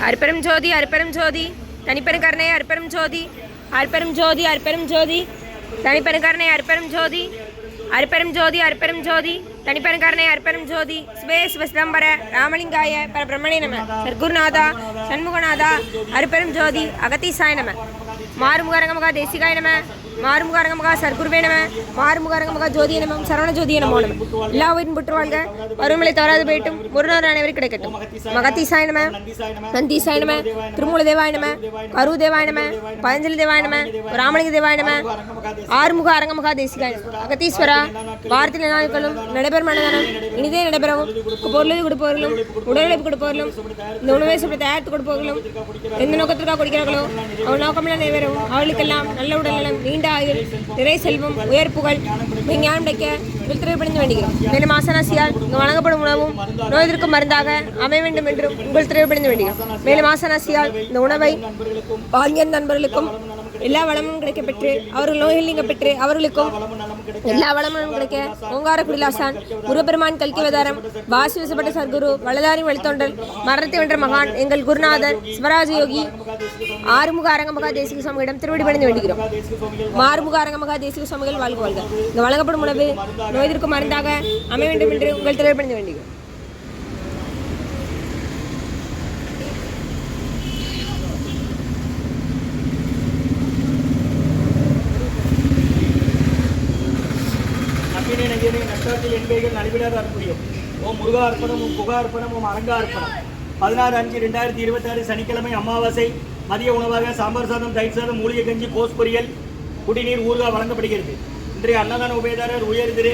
அற்பெரும் ஜோதி அற்பெரும் ஜோதி தனிப்பெரும் கருணை அற்பெரும் ஜோதி அற்பெரும் ஜோதி அற்பெரும் ஜோதி தனிப்பெரும் கருணை அற்பெரும் ஜோதி அற்பெரும் ஜோதி அற்பெரும் ஜோதி தனிப்பெரும் கருணை அற்பெரும் ஜோதி சிவே சிவசிதம்பர ராமலிங்காய பரபிரம்மணே நம சர்க்குருநாதா சண்முகநாதா அற்பெரும் ஜோதி அகத்தீசாய நம மாறுமுகரங்கமகா தேசிகாய நம மாறுமுகரங்கமகா சர்க்குருவே நம மாறுமுகரங்கமகா ஜோதிய நம சரவண ஜோதிய நமோ நம எல்லா உயிரும் புற்று வாழ்க பருவமழை தவறாது போயிட்டும் ஒரு நாள் அனைவரும் கிடைக்கட்டும் மகத்தீசாய நம நந்தீசாய நம திருமூல தேவாய நம கரு தேவாய நம பதஞ்சலி தேவாய நம ராமலிங்க தேவாய நம ஆறுமுக அரங்கமகா தேசிகாய நம அகத்தீஸ்வரா வார்த்தை நாட்களும் நடைபெறும் மனதானம் இனிதே நடைபெறவும் பொருளது கொடுப்பவர்களும் உடலுழைப்பு கொடுப்பவர்களும் இந்த உணவை சுற்றி தயாரித்து கொடுப்பவர்களும் எந்த நோக்கத்திற்காக கொடுக்கிறார்களோ அவள் நோக்கமெல்லாம் நிறைவேறவும் அவளுக்கெல்லாம் நல்ல உடல்நலம் நீண்ட ஆயுள் நிறை செல்வம் உயர் புகழ் ஞானம் கிடைக்க உள்திரைப்படைந்து வேண்டுகிறோம். மேலும் ஆசனாசியால் இங்கு வழங்கப்படும் உணவும் நோய் எதிர்க்கும் மருந்தாக அமைய வேண்டும் என்றும் உங்கள் திரைப்படைந்து வேண்டுகிறோம். மேலும் ஆசனாசியால் இந்த உணவை வாங்கிய நண்பர்களுக்கும் எல்லா வளமும் கிடைக்கப்பெற்று அவர்கள் நோய்கள் நீங்க பெற்று அவர்களுக்கும் எல்லா வளமும் கிடைக்க ஓங்கார குடிலாசான் முருகப்பெருமான் கல்கி அவதாரம் வாசி வசப்பட்ட சர்க்குரு வளதாரி வழித்தொண்டல் மரணத்தை வென்ற மகான் எங்கள் குருநாதர் சிவராஜ யோகி ஆறுமுக அரங்கமகா தேசிக சுவாமியிடம் திருவடி பணிந்து வேண்டுகிறோம். மாறுமுக அரங்கமகா தேசிக சுவாமிகள் வாழ்க வாழ்க. இங்கு வழங்கப்படும் உணவு நோய் எதிர்க்கும் மருந்தாக அமைய வேண்டும் என்று உங்கள் திருவடி பணிந்து வேண்டுகிறோம். நஷ்டத்தில் எண்பைகள் நடைபெறாத அற்புரியம். ஓம் முருகா அர்ப்பணம், ஓம் புகா அர்ப்பணம், ஓம் அரங்கா அர்ப்பணம். 16/5/2026 சனிக்கிழமை அமாவாசை மதிய உணவாக சாம்பார் சாதம், தயிர் சாதம், மூலிகை கஞ்சி, கோஸ் பொரியல், குடிநீர், ஊறுகாய் வழங்கப்படுகிறது. இன்றைய அன்னதான உபயதாரர் உயர் திரு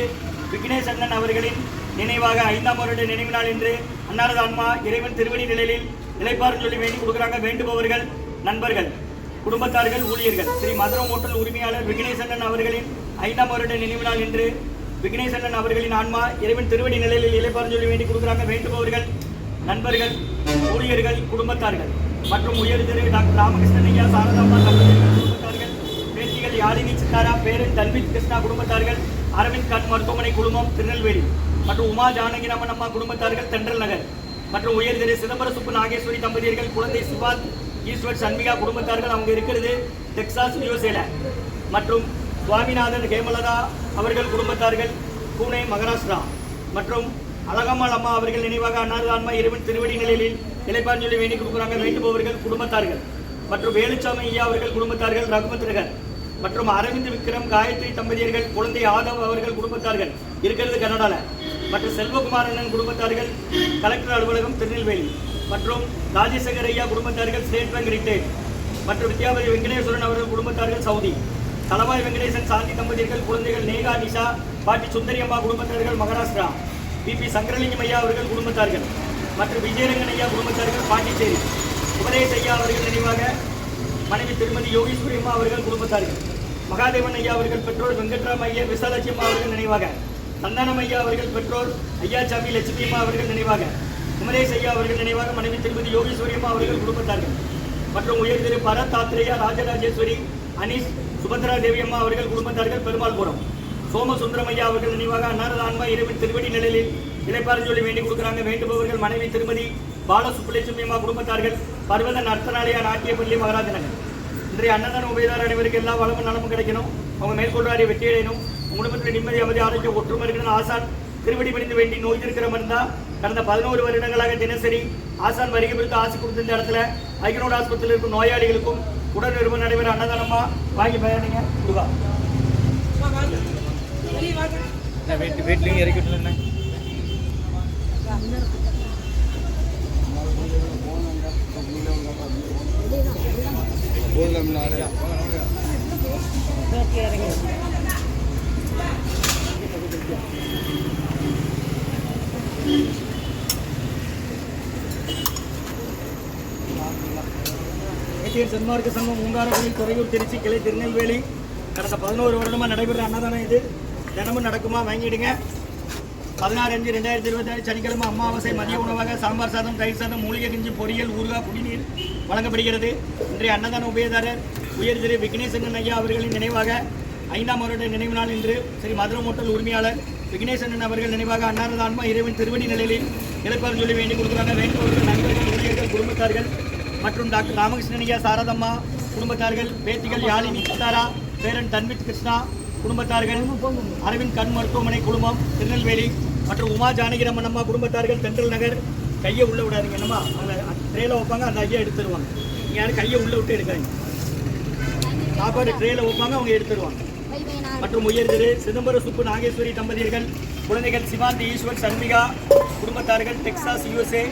விக்னேஷ் அண்ணன் அவர்களின் நினைவாக 5ஆம் வருட நினைவு நாள் என்று அன்னாரது ஆன்மா இறைவன் திருவடி நிலையில் நிலைப்பாறு சொல்லி வேண்டி கொடுக்குறாங்க. வேண்டுபவர்கள் நண்பர்கள், குடும்பத்தார்கள், ஊழியர்கள். ஸ்ரீ மதுரம் ஹோட்டல் உரிமையாளர் விக்னேஷ் அண்ணன் அவர்களின் 5ஆம் வருட நினைவு நாள் என்று விக்னேஸ்வரன் அவர்களின் ஆன்மா இறைவன் திருவடி நிலையில் இலைப்பாறு சொல்லி வேண்டி கொடுக்குறாங்க. வேண்டுபவர்கள் நண்பர்கள், ஊழியர்கள், குடும்பத்தார்கள் மற்றும் உயர் திரு டாக்டர் ராமகிருஷ்ணன் ஐயா, சாரதாம்மா தம்பதியர்கள் குடும்பத்தார்கள், பேத்திகள் யாழினி சித்தாரா, பேரன் தல்வித் கிருஷ்ணா குடும்பத்தார்கள், அரவிந்த் கண் மருத்துவமனை குழுமம் திருநெல்வேலி மற்றும் உமா ஜானகிராமன் அம்மா குடும்பத்தார்கள் தென்றல் நகர் மற்றும் உயர் திரு சிதம்பர சுப்பு நாகேஸ்வரி தம்பதியர்கள், குழந்தை சிவாத் ஈஸ்வர் சண்மிகா குடும்பத்தார்கள் அவங்க இருக்கிறது டெக்சாஸ் யூஎஸ்ஏல மற்றும் சுவாமிநாதன் ஹேமலதா அவர்கள் குடும்பத்தார்கள் பூனே மகாராஷ்டிரா மற்றும் அழகம்மாள் அம்மா அவர்கள் நினைவாக அன்னாரது ஆன்மா இறைவன் திருவடி நிலையில் இலைப்பாறு சொல்லி வேண்டி கொடுக்குறாங்க. வேண்டுபவர்கள் குடும்பத்தார்கள் மற்றும் வேலுச்சாமி ஐயா அவர்கள் குடும்பத்தார்கள் ரகுமத் நகர் மற்றும் அரவிந்த் விக்ரம் காயத்ரி தம்பதியர்கள், குழந்தை ஆதவ் அவர்கள் குடும்பத்தார்கள் இருக்கிறது கனடால மற்றும் செல்வகுமாரண்ணன் குடும்பத்தார்கள் கலெக்டர் அலுவலகம் திருநெல்வேலி மற்றும் ராஜசேகர் ஐயா குடும்பத்தார்கள் ஸ்டேட் பேங்க் ரிட்டைல் மற்றும் வித்யாபதி வெங்கடேஸ்வரன் அவர்கள் குடும்பத்தார்கள் சவுதி, தலவாய் வெங்கடேசன் சாந்தி தம்பதியர்கள், குழந்தைகள் நேகா நிஷா, பாட்டி சுந்தரி அம்மா குடும்பத்தார்கள் மகாராஷ்டிரா, பிபி சங்கரலிங்கம் ஐயா அவர்கள் குடும்பத்தார்கள் மற்றும் விஜயரங்கன் ஐயா குடும்பத்தார்கள் பாண்டிச்சேரி, உபதேஷ் ஐயா அவர்கள் நினைவாக மனைவி திருமதி யோகீஸ்வரி அம்மா அவர்கள் குடும்பத்தார்கள், மகாதேவன் ஐயா அவர்கள் பெற்றோர் வெங்கட்ராம் ஐயா விசாலாட்சி அம்மா அவர்கள் நினைவாக, சந்தானம் ஐயா அவர்கள் பெற்றோர் ஐயாச்சாமி லட்சுமி அம்மா அவர்கள் நினைவாக, உமரேஷ் ஐயா அவர்கள் நினைவாக மனைவி திருமதி யோகீஸ்வரி அம்மா அவர்கள் குடும்பத்தார்கள் மற்றும் உயர் திரு பரத் தாத்ரேயா, ராஜராஜேஸ்வரி, அனீஷ், சுபத்ரா தேவி அம்மா அவர்கள் குடும்பத்தார்கள் பெருமாள்புரம், சோமசுந்தரம் ஐயா அவர்கள் நினைவாக அன்னாரது ஆன்மா இறைவன் திருவடி நிலையில் இலைப்பாறு சொல்லி வேண்டி கொடுக்குறாங்க. வேண்டுபவர்கள் மனைவி திருமதி பாலசுப்புலட்சுமி அம்மா குடும்பத்தார்கள் பர்வத நர்த்தனாலயா நாட்டியப்பள்ளி மகாராஜநகர். இன்றைய அன்னதான உபயதார அனைவருக்கு எல்லா வளமும் நலமும் கிடைக்கணும். அவங்க மேற்கொள்றாரிய வெற்றி அடையணும். குடும்பத்தில் நிம்மதி, அமைதி, ஆரோக்கியம், ஒற்றுமை இருக்கணும். ஆசான் திருவடி பணிந்து வேண்டி நோய் இருக்கிற மருந்தா கடந்த 11 வருடங்களாக தினசரி ஆசான் வருகை பிடித்து ஆசை கொடுத்த இந்த இடத்துல ஐகனோட ஆஸ்பத்திரியில் இருக்கும் நோயாளிகளுக்கும் உடல் நிறுவனம் நடைபெற அன்னதானமா வாங்கி பயணிங்க. கொடுவா வீட்லையும் இறக்கிட்டு சன்மார்க்க சங்கம் ஊங்காரக்குடி துறையூர் திருச்சி கிளை திருநெல்வேலி கடந்த 11 வருடமாக நடைபெற அன்னதானம் இது தினமும் நடக்குமா வாங்கிடுங்க. 16/5/2026 சனிக்கிழமை அமாவாசை மதிய உணவாக சாம்பார் சாதம், தயிர் சாதம், மூலிகை கஞ்சி, பொரியல், ஊறுகாய், குடிநீர் வழங்கப்படுகிறது. இன்றைய அன்னதான உபயதாரர் உயர் திரு விக்னேஸ்வரன் ஐயா அவர்களின் நினைவாக 5ஆம் வருட நினைவு நாள் இன்று ஸ்ரீ மதுரம் ஹோட்டல் உரிமையாளர் விக்னேஸ்வரன் அவர்கள் நினைவாக அன்னாரது ஆன்மா இறைவன் திருவடி நிலையில் இலைப்பாறு சொல்லி வேண்டி கொடுக்குறாங்க. வேண்டுபவர்கள் நண்பர்கள், ஊழியர்கள், குடும்பத்தார்கள் மற்றும் டாக்டர் ராமகிருஷ்ணன் ஐயா சாரதம்மா குடும்பத்தார்கள், பேத்திகள் யாழினி சித்தாரா, பேரன் தன்வித் கிருஷ்ணா குடும்பத்தார்கள், அரவிந்த் கண் மருத்துவமனை குடும்பம் திருநெல்வேலி மற்றும் உமா ஜானகிரமன் அம்மா குடும்பத்தார்கள் தென்றல் நகர். கையை உள்ளே விடாதீங்க, என்னம்மா அவங்க ட்ரேயில் வைப்பாங்க, அந்த ஐயா எடுத்துருவாங்க. நீங்கள் யாரும் கையை உள்ளே விட்டு எடுக்காங்க. சாப்பாடு ட்ரேயில் வைப்பாங்க, அவங்க எடுத்துருவாங்க. மற்றும் உயர் திரு சிதம்பரம் சுப்பு நாகேஸ்வரி தம்பதியர்கள், குழந்தைகள் சிவாந்தி ஈஸ்வர் சண்மிகா குடும்பத்தார்கள் டெக்சாஸ் USA.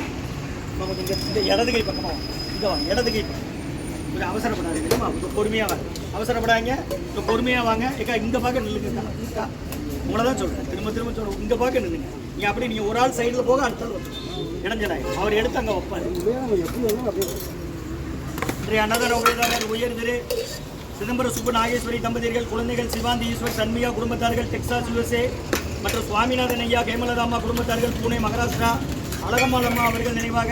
இந்த இடது கை பக்கமாக இங்கே வாங்க, இடது கை கொஞ்சம் அவசரப்படாதீங்க, இல்லைம்மா கொஞ்சம் பொறுமையாக வாங்க, அவசரப்படாங்க, கொஞ்சம் பொறுமையாக வாங்க. ஏக்கா இந்த பார்க்க நில்லுங்க, உங்களை தான் சொல்கிறேன், திரும்ப திரும்ப சொல்கிறேன், இந்த பார்க்க நில்லுங்க. நீங்கள் அப்படி நீங்கள் ஒரு ஆள் சைடில் போக அடுத்த ஆள் இடைஞ்சலாய் அவர் எடுத்து அங்கே வைப்பார். இன்றைய அன்னதான உபயதாரர் உயர் திரு சிதம்பரம் சுப்பு நாகேஸ்வரி தம்பதியர்கள், குழந்தைகள் சிவாந்தி ஈஸ்வர் சண்மிகா குடும்பத்தார்கள் டெக்சாஸ் USA மற்றும் சுவாமிநாதன் ஐயா கேமலதாமா குடும்பத்தார்கள் பூனே மகாராஷ்டிரா. அழகம்மாள் அம்மா அவர்கள் நினைவாக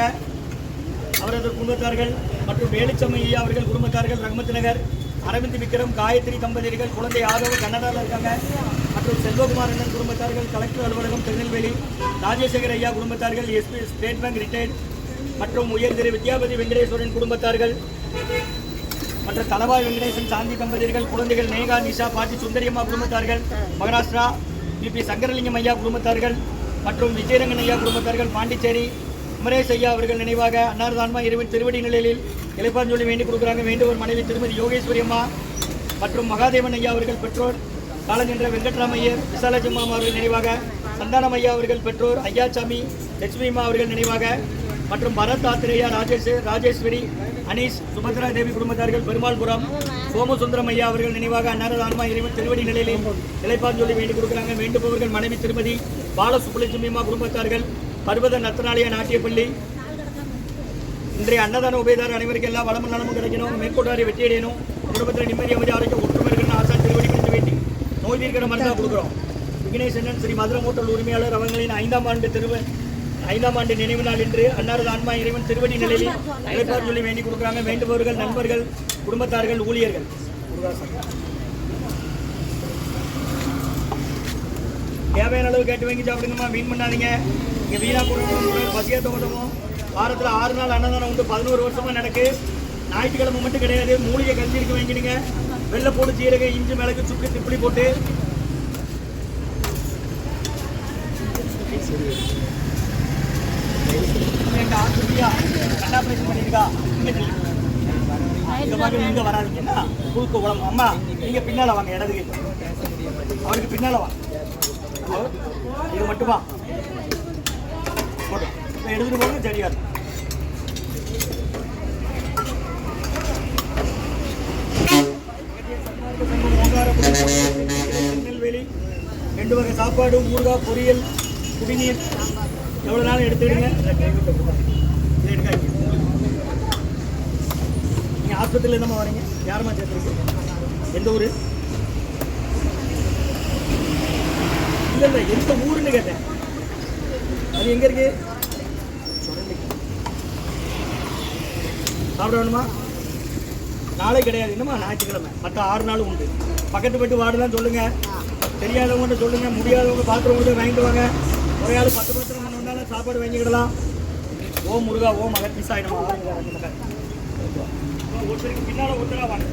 அவரது குடும்பத்தார்கள் மற்றும் வேலுச்சம்மை ஐயா அவர்கள் குடும்பத்தார்கள் ரஹ்மத் நகர். அரவிந்த் விக்ரம் காயத்ரி தம்பதியர்கள், குழந்தை ஆதவ் கன்னடாவில் இருக்காங்க மற்றும் செல்வகுமார் அண்ணன் குடும்பத்தார்கள் கலெக்டர் அலுவலகம் திருநெல்வேலி. ராஜசேகர் ஐயா குடும்பத்தார்கள் SP ஸ்டேட் பேங்க் ரிட்டையர்ட் மற்றும் உயர் திரு வித்யாபதி வெங்கடேஸ்வரன் குடும்பத்தார்கள் மற்றும் தலவாய் வெங்கடேசன் சாந்தி தம்பதியர்கள், குழந்தைகள் நேகா நிஷா பாட்டி சுந்தரியம்மா குடும்பத்தார்கள் மகாராஷ்டிரா. BP சங்கரலிங்கம் ஐயா குடும்பத்தார்கள் மற்றும் விஜயரங்கன் ஐயா குடும்பத்தார்கள் பாண்டிச்சேரி. குமரேஷ் ஐயா அவர்கள் நினைவாக அன்னார்தான்மா இறைவன் திருவடி நிலையில் இளைப்பாஞ்சொல்லி வேண்டி கொடுக்குறாங்க. வேண்டுவோர் மனைவி திருமதி யோகேஸ்வரி அம்மா மற்றும் மகாதேவன் ஐயா அவர்கள் பெற்றோர். காலஞ்சென்ற வெங்கட்ராமையர் விசாலஜம்மா அவர்கள் நினைவாக சந்தானம் ஐயா அவர்கள் பெற்றோர். ஐயாச்சாமி லட்சுமி அம்மா அவர்கள் நினைவாக மற்றும் பரத் ஆத்திரேயா ராஜேஸ்வரி அனீஷ் சுபத்ரா தேவி குடும்பத்தார்கள் பெருமாள்புரம். சோமசுந்தரம் ஐயா அவர்கள் நினைவாக அன்னாரதான்மா இறைவன் திருவடி நிலையிலே இளைப்பாஞ்சொல்லி வேண்டி கொடுக்குறாங்க. வேண்டுபவர்கள் மனைவி திருமதி பாலசுப்புலட்சுமி அம்மா குடும்பத்தார்கள் பர்வத நத்தனாலய நாட்டியப்பள்ளி. இன்றைய அன்னதான உபயதாரர் அனைவருக்கும் எல்லா வளமும் நலமும் கிடைக்கணும், மேற்கொண்டாரி வெற்றி அடையணும், குடும்பத்தில் நிம்மதி அமைதி ஆரோக்கியம் ஒற்றுமை இருக்கணும், ஆசான் திருவடி பிடித்து வேண்டி நோய் தீர்க்கிற மருந்தாக கொடுக்குறோம். விக்னேஸ்வரன் ஸ்ரீ மதுரை மோட்டல் உரிமையாளர் அவர்களின் 5ஆம் ஆண்டு நினைவு நாள் இன்று அன்னாரது ஆன்மா இறைவன் திருவடி நிலையில் இளைப்பாஞ்சொல்லி வேண்டி கொடுக்குறாங்க. வேண்டுபவர்கள் நண்பர்கள் குடும்பத்தார்கள் ஊழியர்கள். தேவையான அளவு கேட்டு வாங்கி சாப்பிடுங்கம்மா, வீண் பண்ணாதீங்க. இங்கே வீணா கொடுக்கணும், பசியாக தோட்டமும் வாரத்தில் 6 நாள் அன்னதானம் உண்டு, 11 வருஷமாக நடக்கு. ஞாயிற்றுக்கிழமை மட்டும் கிடையாது. மூலிகை கஞ்சி இருக்கு வாங்கிடுங்க. வெள்ளைப்பூடு சீரகம் இஞ்சி மிளகு சுக்கு திப்பிலி போட்டு கண்டாபரேஷன் பண்ணியிருக்கா. இந்த மாதிரி நீங்க வராதிங்கன்னா குறுக்கு உடம்பு. அம்மா நீங்க பின்னால வாங்க, இடதுக்கு அவருக்கு பின்னால வாங்க. இது மட்டுமா எடுத்துட்டு போங்க, சரியா இருக்கும். திருநெல்வேலி 2 வகை சாப்பாடு, ஊறுகாய், பொரியல், குடிநீர் எவ்வளோ நாள் எடுத்துடுங்க. நீங்கள் ஆஸ்பத்திரியில் என்னம்மா வரீங்க? யாருமா சேர்த்துருக்கு? எந்த ஊர்? இல்லை எந்த ஊருன்னு கேட்டேன். அது எங்கே இருக்கு? சாப்பிட வேணுமா? நாளை கிடையாது, என்னம்மா ஞாயிற்றுக்கிழமை, மற்ற 6 நாளும் உண்டு. பக்கத்து பட்டு வார்டுலாம் சொல்லுங்கள், தெரியாதவங்கள்ட்ட சொல்லுங்கள், முடியாதவங்க பாத்திரவங்க வாங்கிட்டு வாங்க. ஒரே ஆள் 10 பாத்திரம் கொண்டு வந்தாலும் சாப்பாடு வாங்கிக்கிடலாம். ஓம் முருகா ஓம் அகத்தி சாயினமா. ஒருத்தருக்கு பின்னால் ஒருத்தரா வாங்க.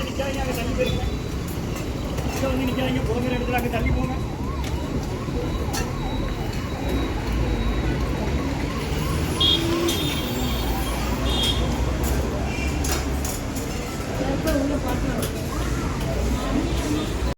நிற்காதீங்க, அங்கே தள்ளி போயிருங்க. வந்து நிற்காதீங்க, போகிற இடத்துல அங்கே தள்ளி போங்க. உள்ள பார்த்து